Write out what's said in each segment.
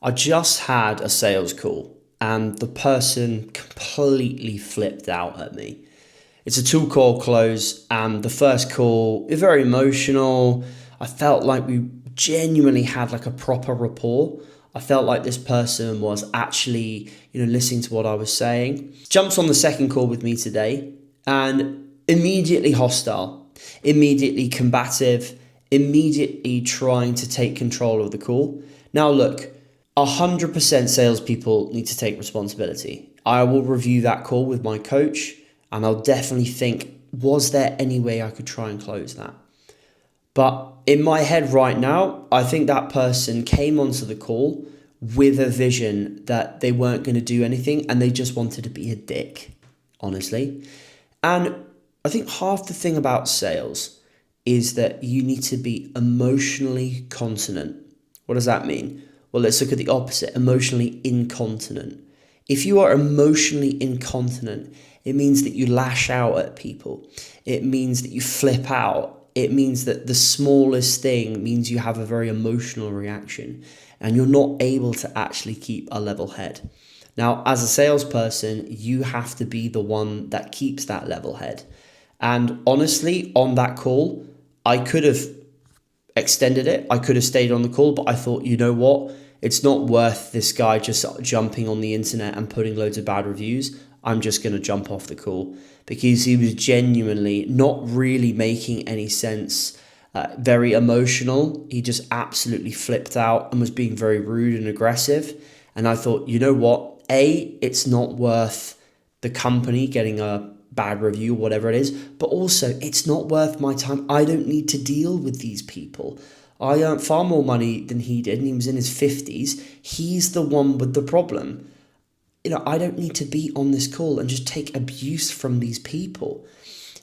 I just had a sales call and the person completely flipped out at me. It's a two-call close, and the first call is very emotional. I felt like we genuinely had like a proper rapport. I felt like this person was actually, listening to what I was saying. Jumps on the second call with me today and immediately hostile, immediately combative, immediately trying to take control of the call. Now look, 100% salespeople need to take responsibility. I will review that call with my coach and I'll definitely think, was there any way I could try and close that? But in my head right now, I think that person came onto the call with a vision that they weren't going to do anything and they just wanted to be a dick, honestly. And I think half the thing about sales is that you need to be emotionally continent. What does that mean? Well, let's look at the opposite, emotionally incontinent. If you are emotionally incontinent, it means that you lash out at people. It means that you flip out. It means that the smallest thing means you have a very emotional reaction and you're not able to actually keep a level head. Now, as a salesperson, you have to be the one that keeps that level head. And honestly, on that call, I could have extended it. I could have stayed on the call, but I thought, you know what? It's not worth this guy just jumping on the internet and putting loads of bad reviews. I'm just going to jump off the call because he was genuinely not really making any sense, very emotional. He just absolutely flipped out and was being very rude and aggressive. And I thought, you know what? It's not worth the company getting a bad review, whatever it is, but also it's not worth my time. I don't need to deal with these people. I earned far more money than he did, and he was in his 50s. He's the one with the problem. I don't need to be on this call and just take abuse from these people.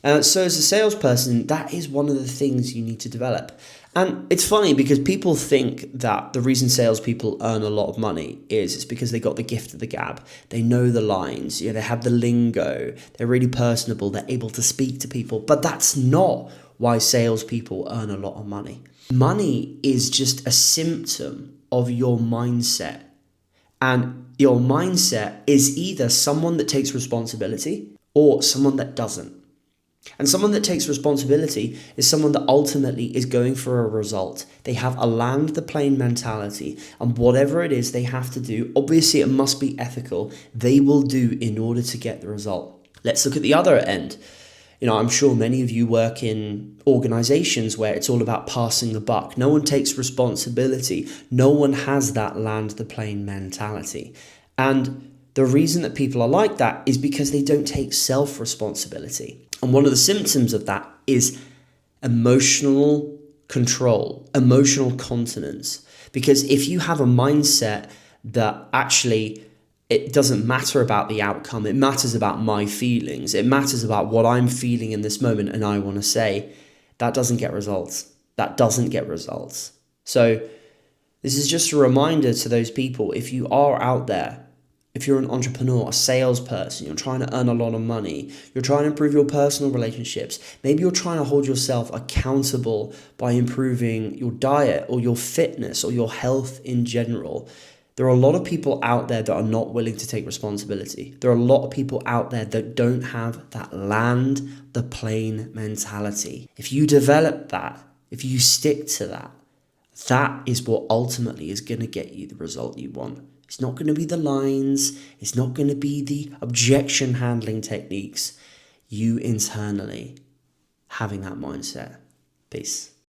So as a salesperson, that is one of the things you need to develop. And it's funny because people think that the reason salespeople earn a lot of money is it's because they got the gift of the gab. They know the lines, they have the lingo, they're really personable, they're able to speak to people. But that's not why salespeople earn a lot of money. Money is just a symptom of your mindset. And your mindset is either someone that takes responsibility or someone that doesn't. And someone that takes responsibility is someone that ultimately is going for a result. They have a land the plane mentality, and whatever it is they have to do, obviously it must be ethical, they will do in order to get the result. Let's look at the other end. I'm sure many of you work in organizations where it's all about passing the buck. No one takes responsibility. No one has that land the plane mentality. And the reason that people are like that is because they don't take self-responsibility. And one of the symptoms of that is emotional control, emotional continence. Because if you have a mindset that actually it doesn't matter about the outcome, it matters about my feelings, it matters about what I'm feeling in this moment and I want to say, that doesn't get results. That doesn't get results. So this is just a reminder to those people, if you are out there, if you're an entrepreneur, a salesperson, you're trying to earn a lot of money, you're trying to improve your personal relationships, maybe you're trying to hold yourself accountable by improving your diet or your fitness or your health in general. There are a lot of people out there that are not willing to take responsibility. There are a lot of people out there that don't have that land the plane mentality. If you develop that, if you stick to that, that is what ultimately is going to get you the result you want. It's not going to be the lines. It's not going to be the objection handling techniques. You internally having that mindset. Peace.